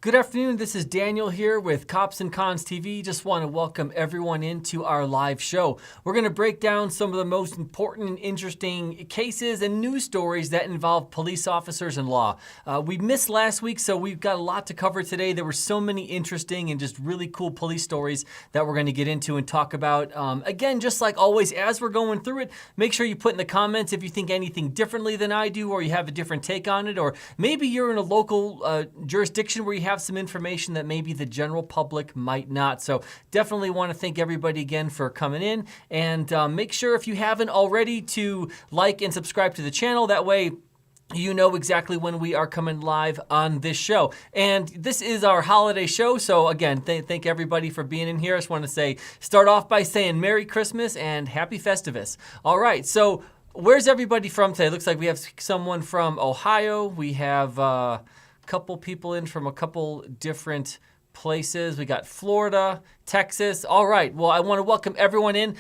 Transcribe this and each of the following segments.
Good afternoon, this is Daniel here with Cops and Cons TV. Just want to welcome everyone into our live show. We're going to break down some of the most important and interesting cases and news stories that involve police officers and law. We missed last week, so we've got a lot to cover today. There were so many interesting and just really cool police stories that we're going to get into and talk about. Again, just like always, as we're going through it, make sure you put in the comments if you think anything differently than I do, or you have a different take on it, or maybe you're in a local jurisdiction where you have some information that maybe the general public might not. So definitely want to thank everybody again for coming in, and make sure if you haven't already to like and subscribe to the channel. That way you know exactly when we are coming live on this show. And this is our holiday show, so again, thank everybody for being in here. I just want to start off by saying Merry Christmas and Happy Festivus. All right, so where's everybody from today? Looks like we have someone from Ohio. We have couple people in from a couple different places. We got Florida, Texas. All right. Well, I want to welcome everyone in.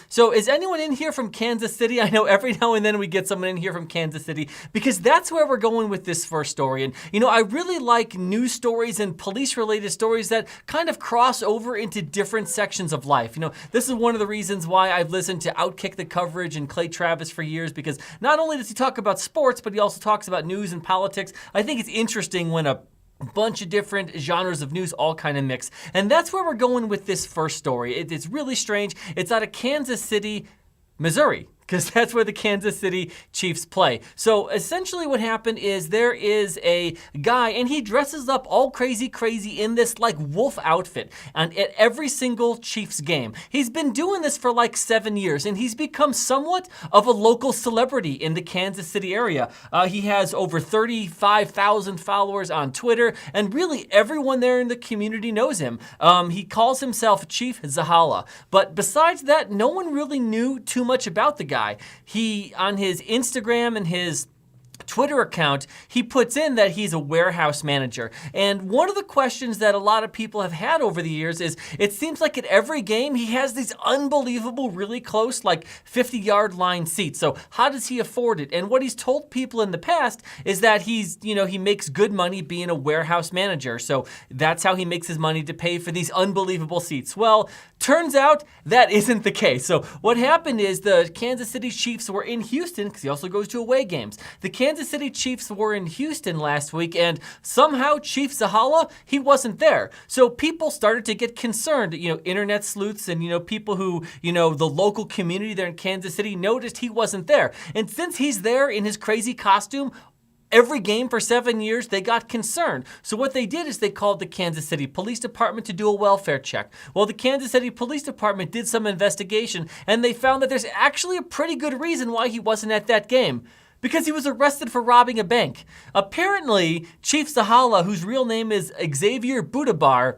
So is anyone in here from Kansas City? I know every now and then we get someone in here from Kansas City, because that's where we're going with this first story. And, you know, I really like news stories and police-related stories that kind of cross over into different sections of life. You know, this is one of the reasons why I've listened to Outkick the Coverage and Clay Travis for years, because not only does he talk about sports, but he also talks about news and politics. I think it's interesting when a bunch of different genres of news all kind of mix. And that's where we're going with this first story. It's really strange. It's out of Kansas City, Missouri, because that's where the Kansas City Chiefs play. So essentially what happened is there is a guy, and he dresses up all crazy in this like wolf outfit, and at every single Chiefs game. He's been doing this for like 7 years, and he's become somewhat of a local celebrity in the Kansas City area. He has over 35,000 followers on Twitter, and really everyone there in the community knows him. He calls himself Chief Zahala. But besides that, no one really knew too much about the guy. He, on his Instagram and his Twitter account, he puts in that he's a warehouse manager. And one of the questions that a lot of people have had over the years is, it seems like at every game he has these unbelievable, really close, like 50-yard line seats. So how does he afford it? And what he's told people in the past is that he makes good money being a warehouse manager. So that's how he makes his money to pay for these unbelievable seats. Well, turns out that isn't the case. So what happened is the Kansas City Chiefs were in Houston, because he also goes to away games. The Kansas City Chiefs were in Houston last week, and somehow Chief Zahala, he wasn't there. So people started to get concerned. Internet sleuths and, people who, the local community there in Kansas City noticed he wasn't there. And since he's there in his crazy costume every game for 7 years, they got concerned. So what they did is they called the Kansas City Police Department to do a welfare check. Well, the Kansas City Police Department did some investigation, and they found that there's actually a pretty good reason why he wasn't at that game. Because he was arrested for robbing a bank. Apparently, Chief Zahala, whose real name is Xavier Budabar,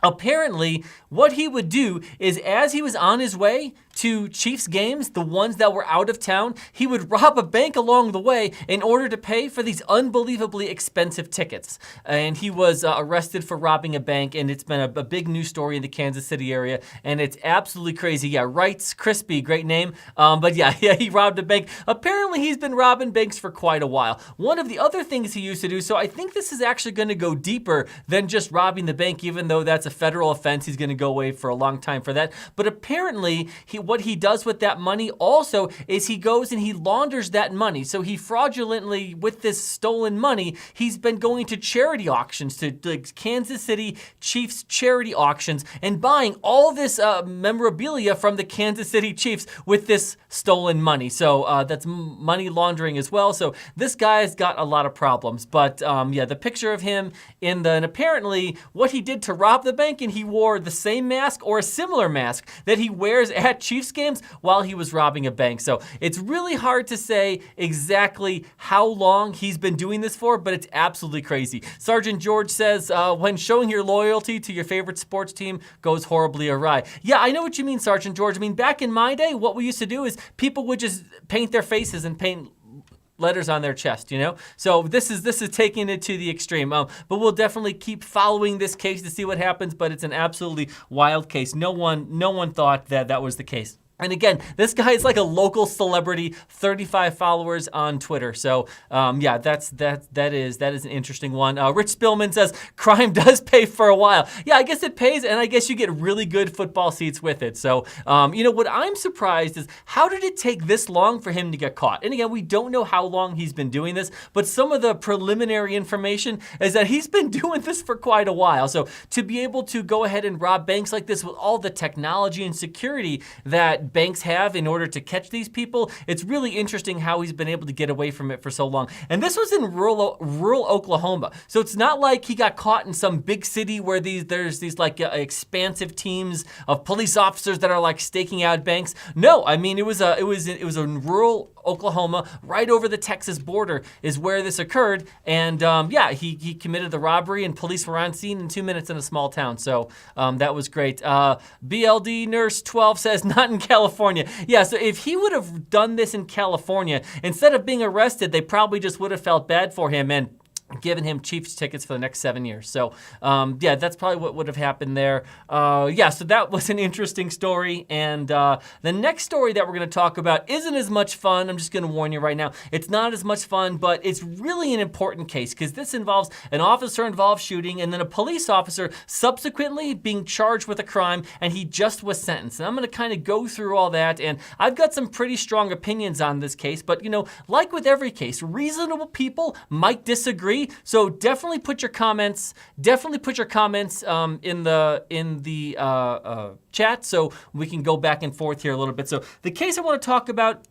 apparently what he would do is, as he was on his way to Chiefs games, the ones that were out of town, he would rob a bank along the way in order to pay for these unbelievably expensive tickets. And he was arrested for robbing a bank, and it's been a big news story in the Kansas City area, and it's absolutely crazy. Yeah, Wrights Crispy, great name. But yeah, he robbed a bank. Apparently he's been robbing banks for quite a while. One of the other things he used to do, so I think this is actually going to go deeper than just robbing the bank, even though that's a federal offense. He's going to go away for a long time for that. But apparently what he does with that money also is he goes and he launders that money. So he fraudulently, with this stolen money, he's been going to charity auctions, to the Kansas City Chiefs charity auctions, and buying all this memorabilia from the Kansas City Chiefs with this stolen money. So that's money laundering as well. So this guy's got a lot of problems. But yeah, the picture of him and apparently what he did to rob the bank, and he wore the same mask or a similar mask that he wears at Chiefs games while he was robbing a bank. So it's really hard to say exactly how long he's been doing this for, but it's absolutely crazy. Sergeant George says, when showing your loyalty to your favorite sports team goes horribly awry. Yeah, I know what you mean, Sergeant George. I mean, back in my day, what we used to do is people would just paint their faces and paint letters on their chest, So this is taking it to the extreme. But we'll definitely keep following this case to see what happens. But it's an absolutely wild case. No one thought that was the case. And again, this guy is like a local celebrity, 35 followers on Twitter. So yeah, that is an interesting one. Rich Spillman says crime does pay for a while. Yeah, I guess it pays, and I guess you get really good football seats with it. So what I'm surprised is how did it take this long for him to get caught? And again, we don't know how long he's been doing this, but some of the preliminary information is that he's been doing this for quite a while. So to be able to go ahead and rob banks like this with all the technology and security that banks have in order to catch these people, it's really interesting how he's been able to get away from it for so long. And this was in rural Oklahoma. So it's not like he got caught in some big city where there's these like expansive teams of police officers that are like staking out banks. No, I mean it was in rural Oklahoma, right over the Texas border is where this occurred. And yeah, he committed the robbery and police were on scene in 2 minutes in a small town. So that was great. BLD Nurse 12 says not in California. Yeah, so if he would have done this in California, instead of being arrested, they probably just would have felt bad for him and given him Chiefs tickets for the next 7 years. So yeah, that's probably what would have happened there. Yeah, so that was an interesting story. And the next story that we're going to talk about isn't as much fun. I'm just going to warn you right now. It's not as much fun, but it's really an important case because this involves an officer-involved shooting and then a police officer subsequently being charged with a crime, and he just was sentenced. And I'm going to kind of go through all that, and I've got some pretty strong opinions on this case, but like with every case, reasonable people might disagree. So definitely put your comments. In the chat so we can go back and forth here a little bit. So the case I want to talk about,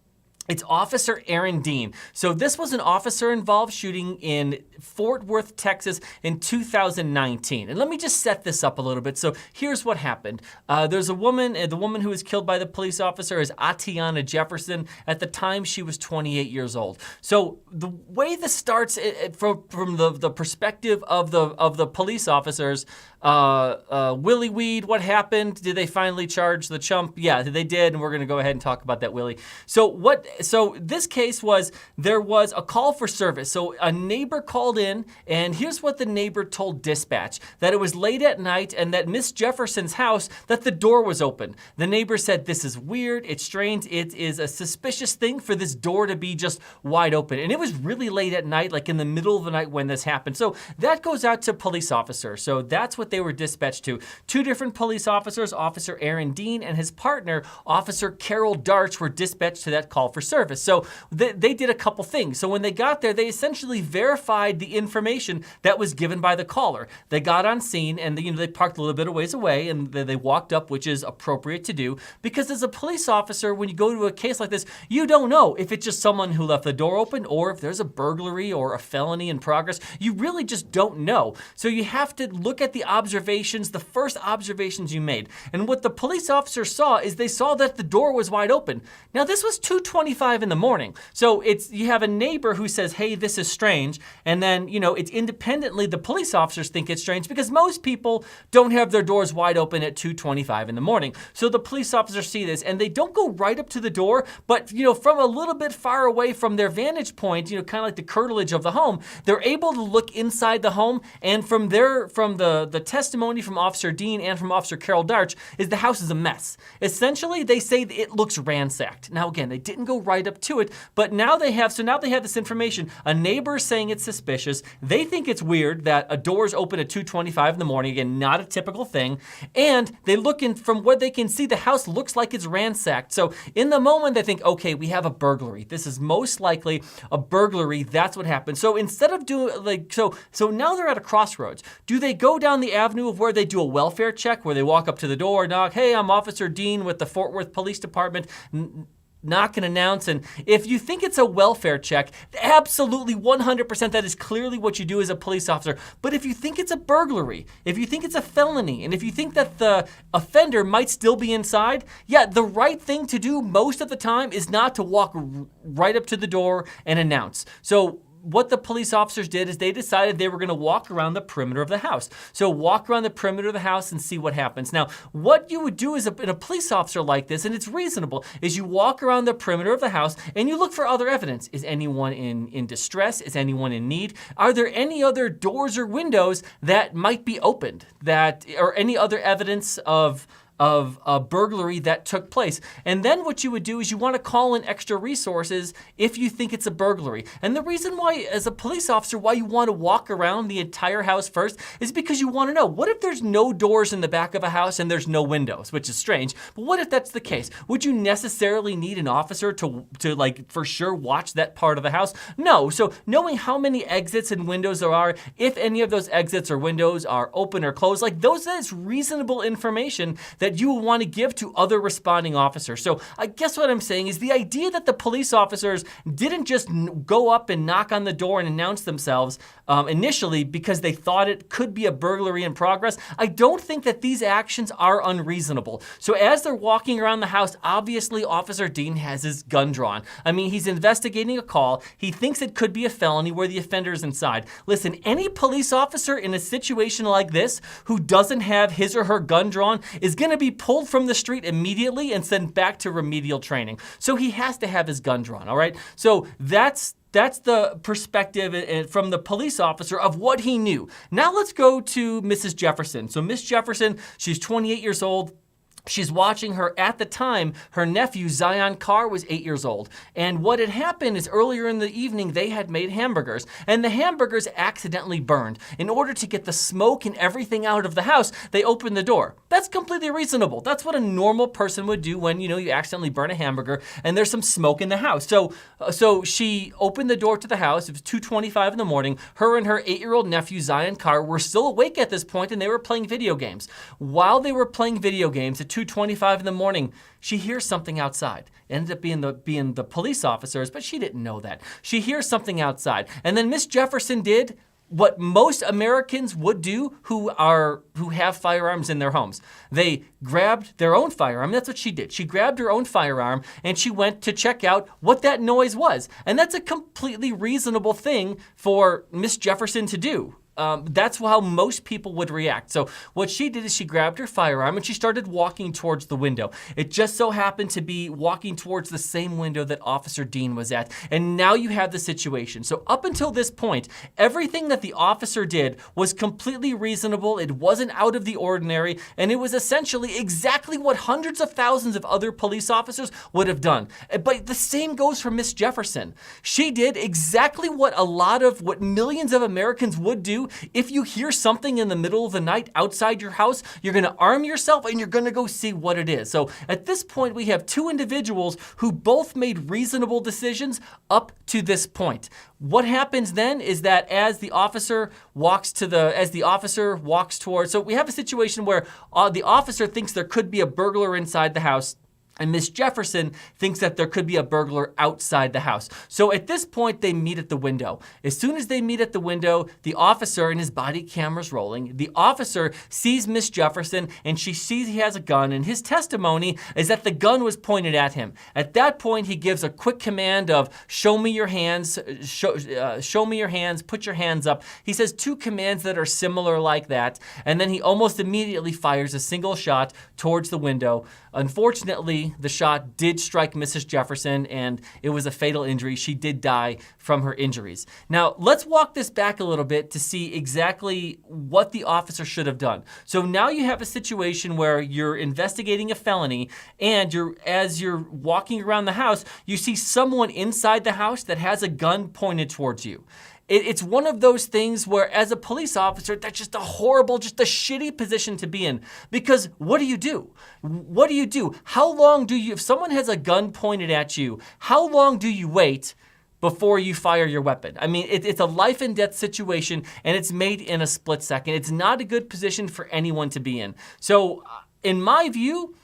it's Officer Aaron Dean. So this was an officer-involved shooting in Fort Worth, Texas in 2019. And let me just set this up a little bit. So here's what happened. There's a woman, the woman who was killed by the police officer is Atiana Jefferson. At the time, she was 28 years old. So the way this starts from the perspective of the police officers, Willie Weed, what happened? Did they finally charge the chump? Yeah, they did, and we're gonna go ahead and talk about that, Willie. So this case was, there was a call for service. So a neighbor called in, and here's what the neighbor told dispatch, that it was late at night and that Miss Jefferson's house, that the door was open. The neighbor said, this is weird, it's strange, it is a suspicious thing for this door to be just wide open. And it was really late at night, like in the middle of the night when this happened. So that goes out to police officers. So that's what they were dispatched to. Two different police officers, Officer Aaron Dean and his partner, Officer Carol Darch, were dispatched to that call for service. So they did a couple things. So when they got there, they essentially verified the information that was given by the caller. They got on scene and they parked a little bit of ways away and they walked up, which is appropriate to do, because as a police officer, when you go to a case like this, you don't know if it's just someone who left the door open or if there's a burglary or a felony in progress. You really just don't know. So you have to look at the observations, the first observations you made. And what the police officer saw is they saw that the door was wide open. Now this was 2:25 in the morning. So you have a neighbor who says, hey, this is strange. And then, it's independently the police officers think it's strange because most people don't have their doors wide open at 2:25 in the morning. So the police officers see this and they don't go right up to the door, but from a little bit far away from their vantage point, kind of like the curtilage of the home, they're able to look inside the home. And from the testimony from Officer Dean and from Officer Carol Darch is the house is a mess. Essentially, they say it looks ransacked. Now again, they didn't go right up to it, but now they have this information. A neighbor saying it's suspicious. They think it's weird that a door's open at 2:25 in the morning. Again, not a typical thing. And they look in, from what they can see, the house looks like it's ransacked. So in the moment, they think, okay, we have a burglary. This is most likely a burglary. That's what happened. So instead of doing so now they're at a crossroads. Do they go down the avenue of where they do a welfare check, where they walk up to the door, knock, hey, I'm Officer Dean with the Fort Worth Police Department, knock and announce? And if you think it's a welfare check, absolutely 100% that is clearly what you do as a police officer. But if you think it's a burglary, if you think it's a felony, and if you think that the offender might still be inside, yeah, the right thing to do most of the time is not to walk right up to the door and announce. So what the police officers did is they decided they were going to walk around the perimeter of the house. So walk around the perimeter of the house and see what happens. Now, what you would do as a police officer like this, and it's reasonable, is you walk around the perimeter of the house and you look for other evidence. Is anyone in distress? Is anyone in need? Are there any other doors or windows that might be opened, or any other evidence of of a burglary that took place. And then what you would do is you want to call in extra resources if you think it's a burglary. And the reason why, as a police officer, why you want to walk around the entire house first is because you want to know, what if there's no doors in the back of a house and there's no windows, which is strange, but what if that's the case? Would you necessarily need an officer to like for sure watch that part of the house? No. So knowing how many exits and windows there are, if any of those exits or windows are open or closed, like those is reasonable information that you will want to give to other responding officers. So I guess what I'm saying is the idea that the police officers didn't just go up and knock on the door and announce themselves initially because they thought it could be a burglary in progress, I don't think that these actions are unreasonable. So as they're walking around the house, obviously Officer Dean has his gun drawn. I mean, he's investigating a call. He thinks it could be a felony where the offender is inside. Listen, any police officer in a situation like this who doesn't have his or her gun drawn is going to be pulled from the street immediately and sent back to remedial training. So he has to have his gun drawn, all right? So that's the perspective from the police officer of what he knew. Now let's go to Mrs. Jefferson. So Miss Jefferson, she's 28 years old. She's watching at the time, her nephew, Zion Carr, was 8 years old. And what had happened is earlier in the evening, they had made hamburgers. And the hamburgers accidentally burned. In order to get the smoke and everything out of the house, they opened the door. That's completely reasonable. That's what a normal person would do when, you accidentally burn a hamburger and there's some smoke in the house. So she opened the door to the house. It was 2:25 in the morning. Her and her 8-year-old nephew, Zion Carr, were still awake at this point and they were playing video games. While they were playing video games at 2:25 in the morning, she hears something outside. It ended up being the police officers, but she didn't know that. She hears something outside. And then Miss Jefferson did what most Americans would do who have firearms in their homes. They grabbed their own firearm. That's what she did. She grabbed her own firearm and she went to check out what that noise was. And that's a completely reasonable thing for Miss Jefferson to do. That's how most people would react. So what she did is she grabbed her firearm and she started walking towards the window. It just so happened to be walking towards the same window that Officer Dean was at. And now you have the situation. So up until this point, everything that the officer did was completely reasonable. It wasn't out of the ordinary. And it was essentially exactly what hundreds of thousands of other police officers would have done. But the same goes for Miss Jefferson. She did exactly what millions of Americans would do. If you hear something in the middle of the night outside your house, you're going to arm yourself and you're going to go see what it is. So at this point, we have two individuals who both made reasonable decisions up to this point. What happens then is that as the officer walks towards, so we have a situation where the officer thinks there could be a burglar inside the house. And Miss Jefferson thinks that there could be a burglar outside the house. So at this point, they meet at the window. As soon as they meet at the window, the officer, and his body camera's rolling, the officer sees Miss Jefferson and she sees he has a gun. And his testimony is that the gun was pointed at him. At that point, he gives a quick command of, show me your hands, show me your hands, put your hands up. He says two commands that are similar like that. And then he almost immediately fires a single shot towards the window. Unfortunately, the shot did strike Mrs. Jefferson and it was a fatal injury. She did die from her injuries. Now, let's walk this back a little bit to see exactly what the officer should have done. So now you have a situation where you're investigating a felony and as you're walking around the house, you see someone inside the house that has a gun pointed towards you. It's one of those things where as a police officer, that's just a shitty position to be in. Because what do you do? What do you do? If someone has a gun pointed at you, how long do you wait before you fire your weapon? I mean, it's a life and death situation and it's made in a split second. It's not a good position for anyone to be in. So in my view,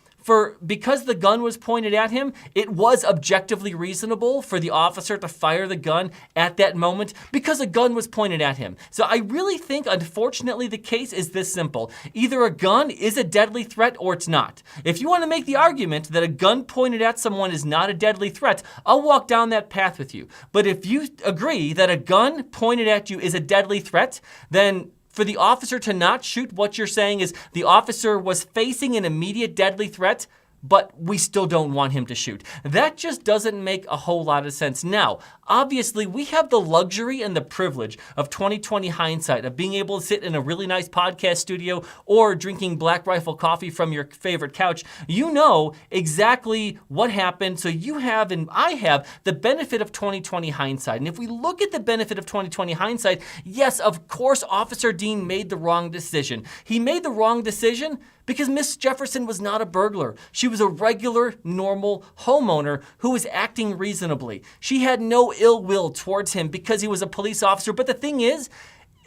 because the gun was pointed at him, it was objectively reasonable for the officer to fire the gun at that moment because a gun was pointed at him. So I really think, unfortunately, the case is this simple. Either a gun is a deadly threat or it's not. If you want to make the argument that a gun pointed at someone is not a deadly threat, I'll walk down that path with you. But if you agree that a gun pointed at you is a deadly threat, then for the officer to not shoot, what you're saying is the officer was facing an immediate deadly threat, but we still don't want him to shoot. That just doesn't make a whole lot of sense. Now, obviously we have the luxury and the privilege of 2020 hindsight, of being able to sit in a really nice podcast studio or drinking Black Rifle coffee from your favorite couch. You know exactly what happened. So you have, and I have, the benefit of 2020 hindsight. And if we look at the benefit of 2020 hindsight, yes, of course, Officer Dean made the wrong decision. He made the wrong decision because Miss Jefferson was not a burglar. She was a regular, normal homeowner who was acting reasonably. She had no ill will towards him because he was a police officer. But the thing is,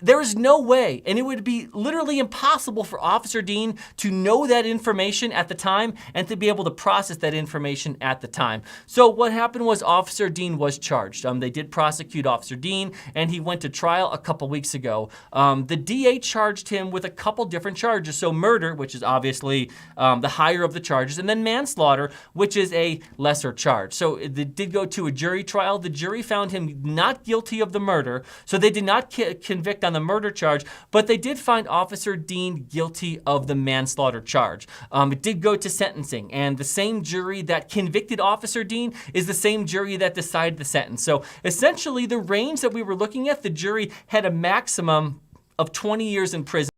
there is no way, and it would be literally impossible for Officer Dean to know that information at the time and to be able to process that information at the time. So what happened was Officer Dean was charged. They did prosecute Officer Dean, and he went to trial a couple weeks ago. The DA charged him with a couple different charges. So murder, which is obviously the higher of the charges, and then manslaughter, which is a lesser charge. So it did go to a jury trial. The jury found him not guilty of the murder, so they did not convict on the murder charge, but they did find Officer Dean guilty of the manslaughter charge. It did go to sentencing, and the same jury that convicted Officer Dean is the same jury that decided the sentence. So essentially, the range that we were looking at, the jury had a maximum of 20 years in prison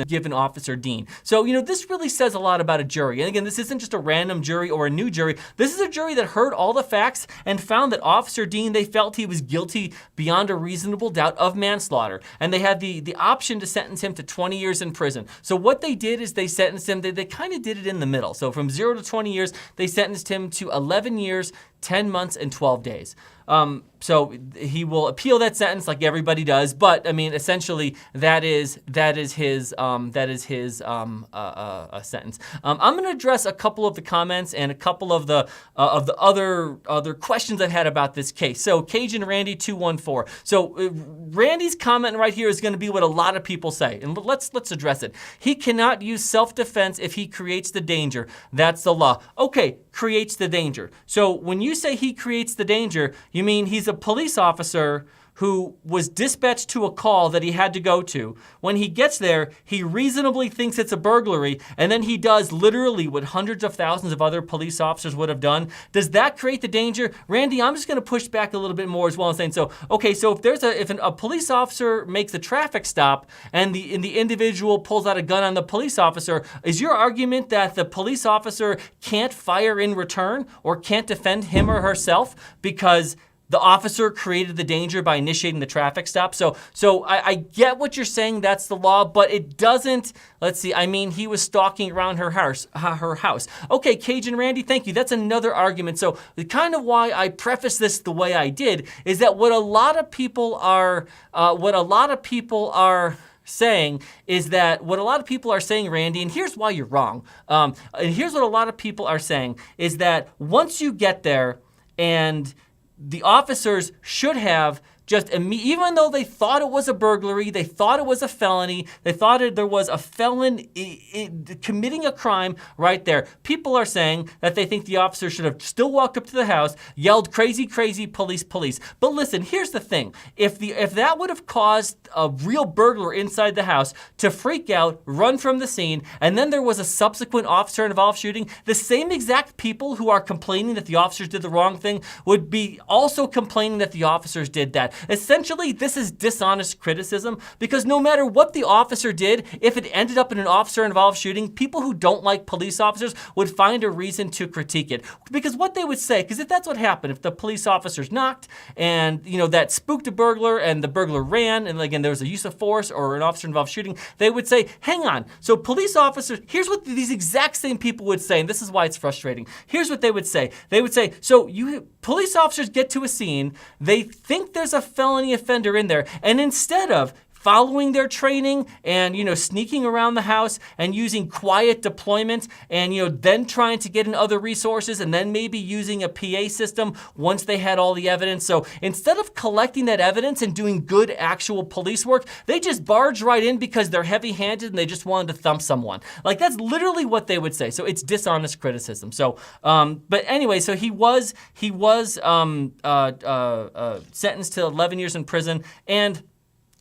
given Officer Dean. So, this really says a lot about a jury. And again, this isn't just a random jury or a new jury. This is a jury that heard all the facts and found that Officer Dean, they felt he was guilty beyond a reasonable doubt of manslaughter. And they had the option to sentence him to 20 years in prison. So what they did is they sentenced him, they kind of did it in the middle. So from 0 to 20 years, they sentenced him to 11 years, 10 months, and 12 days. So he will appeal that sentence like everybody does, but I mean, essentially that is his sentence. I'm going to address a couple of the comments and a couple of the other questions I've had about this case. So Cajun Randy 214. So Randy's comment right here is going to be what a lot of people say, and let's address it. He cannot use self-defense if he creates the danger. That's the law. Okay, creates the danger. So when you say he creates the danger, you mean he's a police officer who was dispatched to a call that he had to go to. When he gets there, he reasonably thinks it's a burglary, and then he does literally what hundreds of thousands of other police officers would have done. Does that create the danger? Randy, I'm just going to push back a little bit more as well and saying, so if a police officer makes a traffic stop and the individual pulls out a gun on the police officer, is your argument that the police officer can't fire in return or can't defend him or herself because the officer created the danger by initiating the traffic stop? So I get what you're saying, that's the law, but it doesn't, he was stalking around her house. Okay, Cajun Randy, thank you. That's another argument. So kind of why I preface this the way I did is that what a lot of people are saying, Randy, and here's why you're wrong. And here's what a lot of people are saying is that once you get there and the officers should have even though they thought it was a burglary, they thought it was a felony, they thought there was a felon committing a crime right there. People are saying that they think the officer should have still walked up to the house, yelled crazy, crazy, police, police. But listen, here's the thing. If that would have caused a real burglar inside the house to freak out, run from the scene, and then there was a subsequent officer-involved shooting, the same exact people who are complaining that the officers did the wrong thing would be also complaining that the officers did that. Essentially, this is dishonest criticism because no matter what the officer did, if it ended up in an officer-involved shooting, people who don't like police officers would find a reason to critique it. Because what they would say, because if that's what happened, if the police officers knocked and, that spooked a burglar and the burglar ran, and again, there was a use of force or an officer-involved shooting, they would say, hang on, so police officers, here's what these exact same people would say, and this is why it's frustrating. Here's what they would say. They would say, police officers get to a scene, they think there's a felony offender in there, and instead of following their training and, sneaking around the house and using quiet deployment and, then trying to get in other resources and then maybe using a PA system once they had all the evidence. So instead of collecting that evidence and doing good actual police work, they just barge right in because they're heavy-handed and they just wanted to thump someone. Like, that's literally what they would say. So it's dishonest criticism. So, but anyway, so he was sentenced to 11 years in prison, and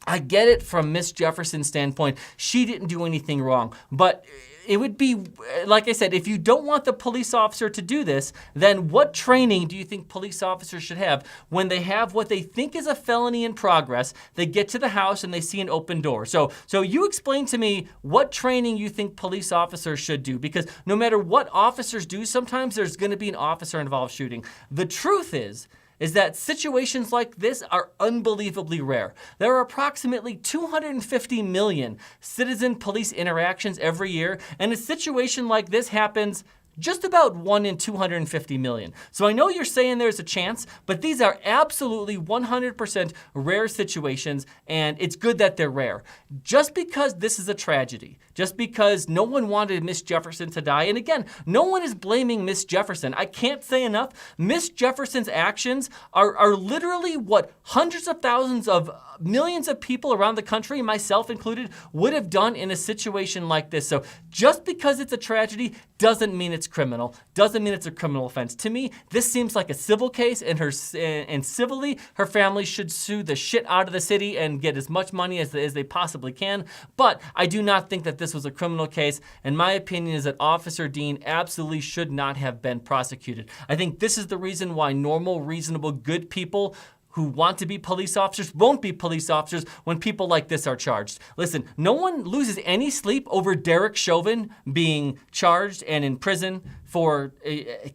I get it from Miss Jefferson's standpoint. She didn't do anything wrong. But it would be, like I said, if you don't want the police officer to do this, then what training do you think police officers should have when they have what they think is a felony in progress? They get to the house and they see an open door. So you explain to me what training you think police officers should do, because no matter what officers do, sometimes there's going to be an officer-involved shooting. The truth is that situations like this are unbelievably rare. There are approximately 250 million citizen-police interactions every year, and a situation like this happens just about 1 in 250 million. So I know you're saying there's a chance, but these are absolutely 100% rare situations, and it's good that they're rare. Just because this is a tragedy, just because no one wanted Miss Jefferson to die, and again, no one is blaming Miss Jefferson. I can't say enough. Miss Jefferson's actions are literally what hundreds of thousands of millions of people around the country, myself included, would have done in a situation like this. So just because it's a tragedy doesn't mean it's criminal, doesn't mean it's a criminal offense. To me, this seems like a civil case, and civilly, her family should sue the shit out of the city and get as much money as they possibly can. But I do not think that this was a criminal case, and my opinion is that Officer Dean absolutely should not have been prosecuted. I think this is the reason why normal, reasonable, good people who want to be police officers won't be police officers when people like this are charged. Listen, no one loses any sleep over Derek Chauvin being charged and in prison for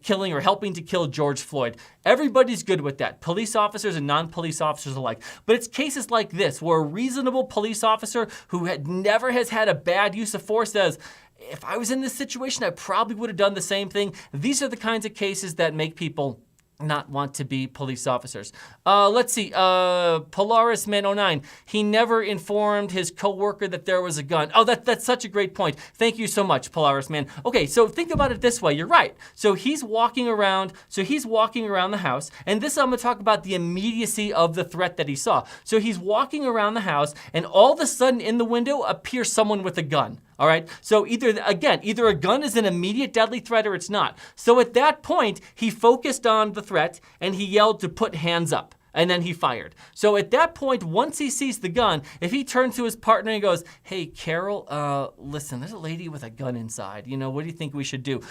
killing or helping to kill George Floyd. Everybody's good with that, police officers and non-police officers alike. But it's cases like this where a reasonable police officer who never has had a bad use of force says, if I was in this situation, I probably would have done the same thing. These are the kinds of cases that make people not want to be police officers. Let's see, Polaris Man 09, he never informed his coworker that there was a gun. Oh, that's such a great point. Thank you so much, Polaris Man. Okay, so think about it this way, you're right. So he's walking around the house, and this I'm gonna talk about the immediacy of the threat that he saw. So he's walking around the house, and all of a sudden in the window appears someone with a gun. All right, so either a gun is an immediate deadly threat or it's not. So at that point, he focused on the threat and he yelled to put hands up. And then he fired. So at that point, once he sees the gun, if he turns to his partner and goes, hey, Carol, listen, there's a lady with a gun inside. You know, what do you think we should do?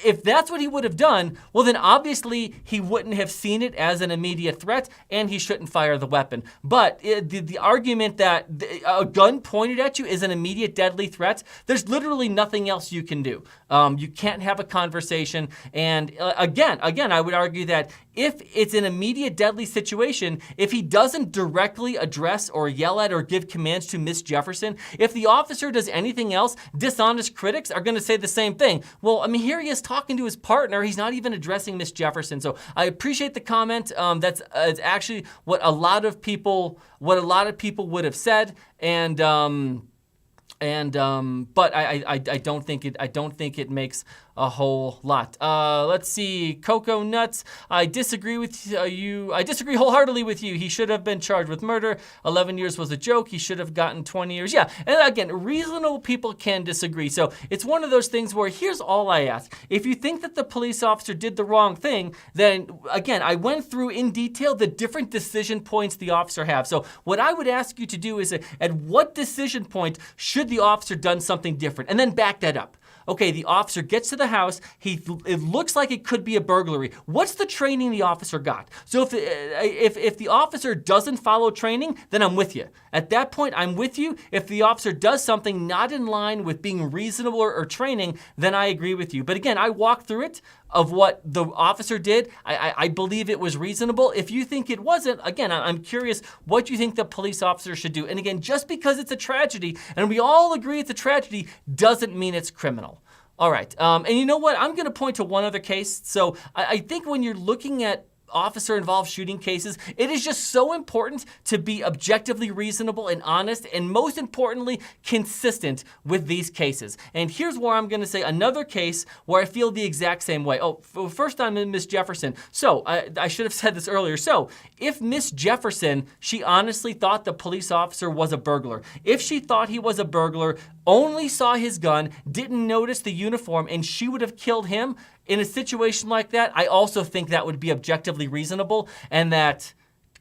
If that's what he would have done, well, then obviously he wouldn't have seen it as an immediate threat and he shouldn't fire the weapon. But the argument that a gun pointed at you is an immediate deadly threat, there's literally nothing else you can do. You can't have a conversation. And again, I would argue that if it's an immediate deadly situation, if he doesn't directly address or yell at or give commands to Miss Jefferson, if the officer does anything else, dishonest critics are going to say the same thing. Well, I mean, here he is talking to his partner. He's not even addressing Miss Jefferson. So I appreciate the comment. That's it's actually what a lot of people would have said. But I don't think it makes a whole lot. Let's see, Coco Nuts. I disagree with you. I disagree wholeheartedly with you. He should have been charged with murder. 11 years was a joke. He should have gotten 20 years. Yeah, and again, reasonable people can disagree. So it's one of those things where here's all I ask. If you think that the police officer did the wrong thing, then again, I went through in detail the different decision points the officer have. So what I would ask you to do is at what decision point should the officer done something different? And then back that up. Okay, the officer gets to the house. It looks like it could be a burglary. What's the training the officer got? So if the officer doesn't follow training, then I'm with you. At that point, I'm with you. If the officer does something not in line with being reasonable or training, then I agree with you. But again, I walked through it of what the officer did. I believe it was reasonable. If you think it wasn't, again, I'm curious what you think the police officer should do. And again, just because it's a tragedy, and we all agree it's a tragedy, doesn't mean it's criminal. All right, and you know what? I'm gonna point to one other case. So I think when you're looking at officer-involved shooting cases, it is just so important to be objectively reasonable and honest, and most importantly, consistent with these cases. And here's where I'm gonna say another case where I feel the exact same way. Oh, first I'm in Miss Jefferson. So, I should have said this earlier. So, if Miss Jefferson, she honestly thought the police officer was a burglar, if she thought he was a burglar, only saw his gun, didn't notice the uniform, and she would have killed him, in a situation like that, I also think that would be objectively reasonable, and that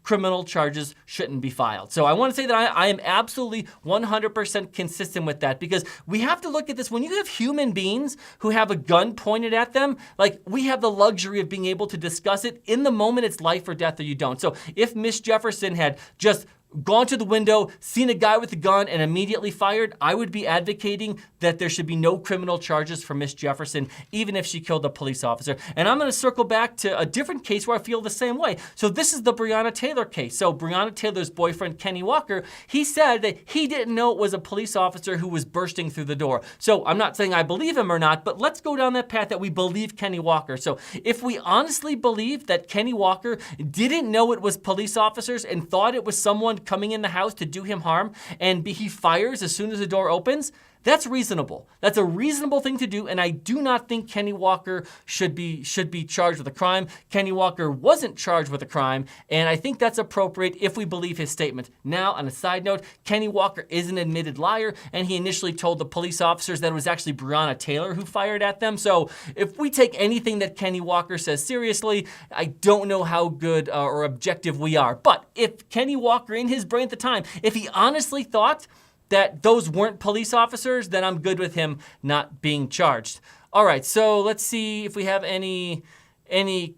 criminal charges shouldn't be filed. So I want to say that I am absolutely 100% consistent with that, because we have to look at this. When you have human beings who have a gun pointed at them, like, we have the luxury of being able to discuss it in the moment. It's life or death, or you don't. So if Miss Jefferson had just gone to the window, seen a guy with a gun, and immediately fired, I would be advocating that there should be no criminal charges for Miss Jefferson, even if she killed a police officer. And I'm going to circle back to a different case where I feel the same way. So this is the Breonna Taylor case. So Breonna Taylor's boyfriend, Kenny Walker, he said that he didn't know it was a police officer who was bursting through the door. So I'm not saying I believe him or not, but let's go down that path that we believe Kenny Walker. So if we honestly believe that Kenny Walker didn't know it was police officers and thought it was someone coming in the house to do him harm, and he fires as soon as the door opens, that's reasonable. That's a reasonable thing to do, and I do not think Kenny Walker should be charged with a crime. Kenny Walker wasn't charged with a crime, and I think that's appropriate if we believe his statement. Now, on a side note, Kenny Walker is an admitted liar, and he initially told the police officers that it was actually Breonna Taylor who fired at them. So if we take anything that Kenny Walker says seriously, I don't know how good or objective we are. But if Kenny Walker, in his brain at the time, if he honestly thought that those weren't police officers, then I'm good with him not being charged. All right, so let's see if we have any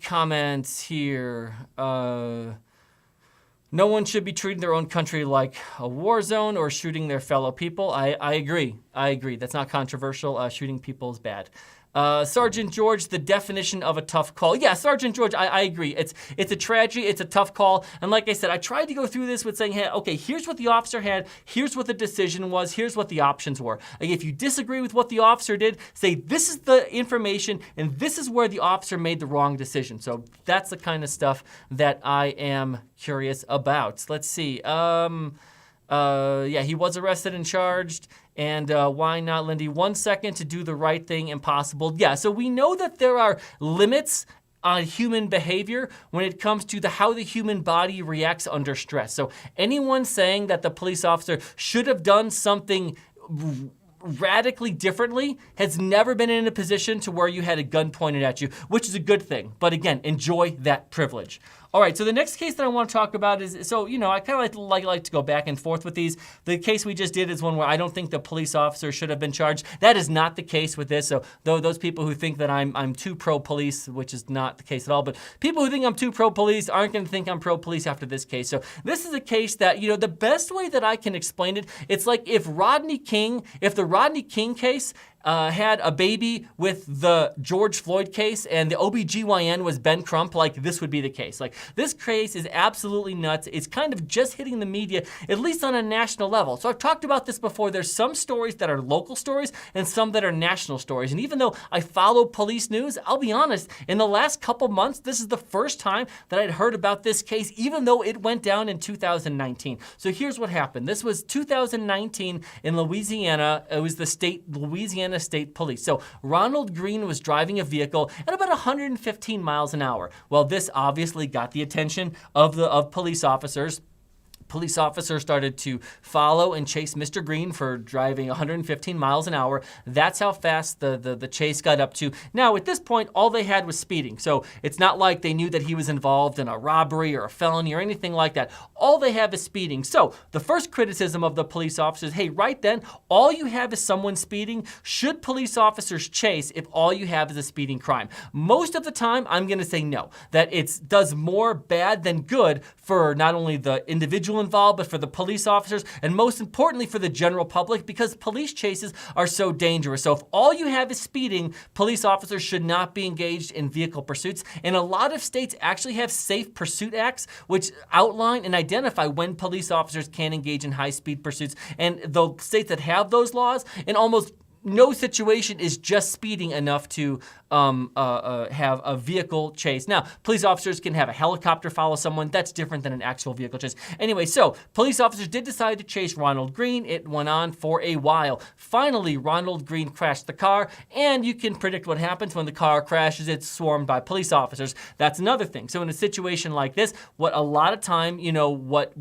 comments here. No one should be treating their own country like a war zone or shooting their fellow people. I agree. That's not controversial. Shooting people is bad. Sergeant George, the definition of a tough call. Yeah, Sergeant George, I agree. It's a tragedy. It's a tough call. And like I said, I tried to go through this with saying, hey, okay, here's what the officer had. Here's what the decision was. Here's what the options were. Like, if you disagree with what the officer did, say this is the information and this is where the officer made the wrong decision. So that's the kind of stuff that I am curious about. Let's see. Yeah, he was arrested and charged. And why not, Lindy? 1 second to do the right thing, impossible. Yeah, so we know that there are limits on human behavior when it comes to how the human body reacts under stress. So anyone saying that the police officer should have done something radically differently has never been in a position to where you had a gun pointed at you, which is a good thing. But again, enjoy that privilege. All right, so the next case that I want to talk about is, so, you know, I kind of like to go back and forth with these. The case we just did is one where I don't think the police officer should have been charged. That is not the case with this. So those people who think that I'm too pro-police, which is not the case at all, but people who think I'm too pro-police aren't going to think I'm pro-police after this case. So this is a case that, you know, the best way that I can explain it, it's like if the Rodney King case had a baby with the George Floyd case and the OBGYN was Ben Crump, like, this would be the case. Like, this case is absolutely nuts. It's kind of just hitting the media, at least on a national level. So I've talked about this before. There's some stories that are local stories and some that are national stories. And even though I follow police news, I'll be honest, in the last couple months, this is the first time that I'd heard about this case, even though it went down in 2019. So here's what happened. This was 2019 in Louisiana. It was the Louisiana State Police. So Ronald Green was driving a vehicle at about 115 miles an hour. Well, this obviously got the attention of police officers. Police officers started to follow and chase Mr. Green for driving 115 miles an hour. That's how fast the chase got up to. Now, at this point, all they had was speeding. So it's not like they knew that he was involved in a robbery or a felony or anything like that. All they have is speeding. So the first criticism of the police officers, hey, right then, all you have is someone speeding. Should police officers chase if all you have is a speeding crime? Most of the time, I'm going to say no, that it does more bad than good for not only the individual involved, but for the police officers, and most importantly for the general public, because police chases are so dangerous. So if all you have is speeding, police officers should not be engaged in vehicle pursuits. And a lot of states actually have safe pursuit acts, which outline and identify when police officers can engage in high-speed pursuits. And the states that have those laws, in almost no situation is just speeding enough to have a vehicle chase. Now, police officers can have a helicopter follow someone. That's different than an actual vehicle chase. Anyway, so police officers did decide to chase Ronald Green. It went on for a while. Finally, Ronald Green crashed the car, and you can predict what happens when the car crashes. It's swarmed by police officers. That's another thing. So in a situation like this, what a lot of time, you know, what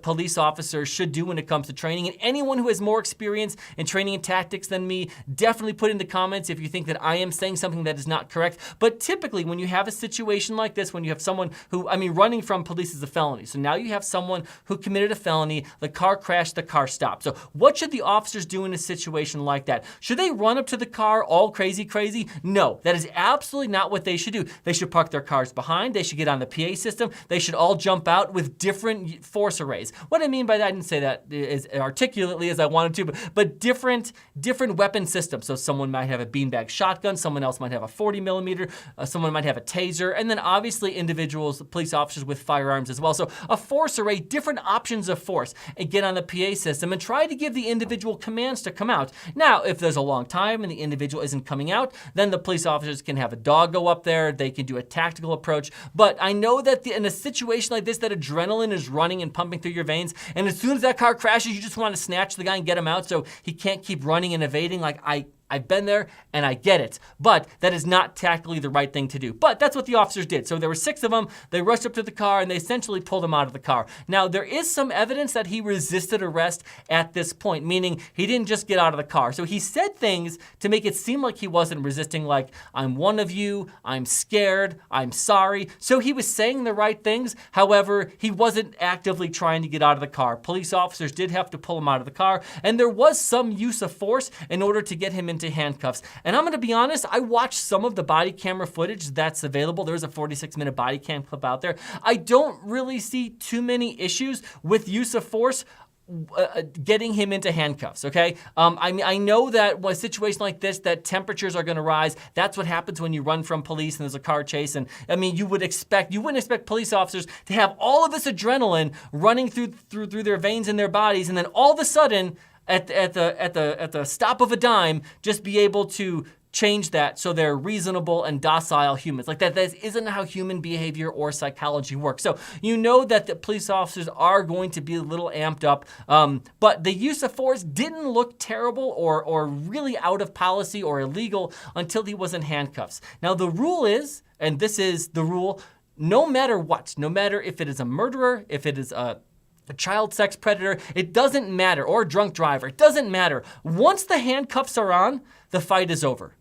police officers should do when it comes to training, and anyone who has more experience in training and tactics than than me, definitely put in the comments if you think that I am saying something that is not correct. But typically when you have a situation like this, when you have someone who, running from police is a felony. So now you have someone who committed a felony, the car crashed, the car stopped. So what should the officers do in a situation like that? Should they run up to the car all crazy? No, that is absolutely not what they should do. They should park their cars behind. They should get on the PA system. They should all jump out with different force arrays. What I mean by that, I didn't say that as articulately as I wanted to, but different weapon systems. So someone might have a beanbag shotgun, someone else might have a 40 millimeter, someone might have a taser, and then obviously individuals, police officers with firearms as well. So a force array, different options of force, and get on the PA system and try to give the individual commands to come out. Now, if there's a long time and the individual isn't coming out, then the police officers can have a dog go up there, they can do a tactical approach. But I know that in a situation like this, that adrenaline is running and pumping through your veins, and as soon as that car crashes, you just want to snatch the guy and get him out so he can't keep running and evading. Like I've been there and I get it, but that is not tactically the right thing to do. But that's what the officers did. So there were 6 of them. They rushed up to the car and they essentially pulled him out of the car. Now there is some evidence that he resisted arrest at this point, meaning he didn't just get out of the car. So he said things to make it seem like he wasn't resisting, like, I'm one of you, I'm scared, I'm sorry. So he was saying the right things. However, he wasn't actively trying to get out of the car. Police officers did have to pull him out of the car, and there was some use of force in order to get him into handcuffs. And I'm gonna be honest, I watched some of the body camera footage that's available. There's a 46-minute body cam clip out there. I don't really see too many issues with use of force getting him into handcuffs, okay? I know that when a situation like this, that temperatures are gonna rise. That's what happens when you run from police and there's a car chase. And you wouldn't expect police officers to have all of this adrenaline running through their veins in their bodies, and then all of a sudden, at the stop of a dime, just be able to change that so they're reasonable and docile humans. Like that isn't how human behavior or psychology works. So you know that the police officers are going to be a little amped up, but the use of force didn't look terrible or really out of policy or illegal until he was in handcuffs. Now the rule is, and this is the rule, no matter what, no matter if it is a murderer, if it is a child sex predator, it doesn't matter, or a drunk driver, it doesn't matter. Once the handcuffs are on, the fight is over,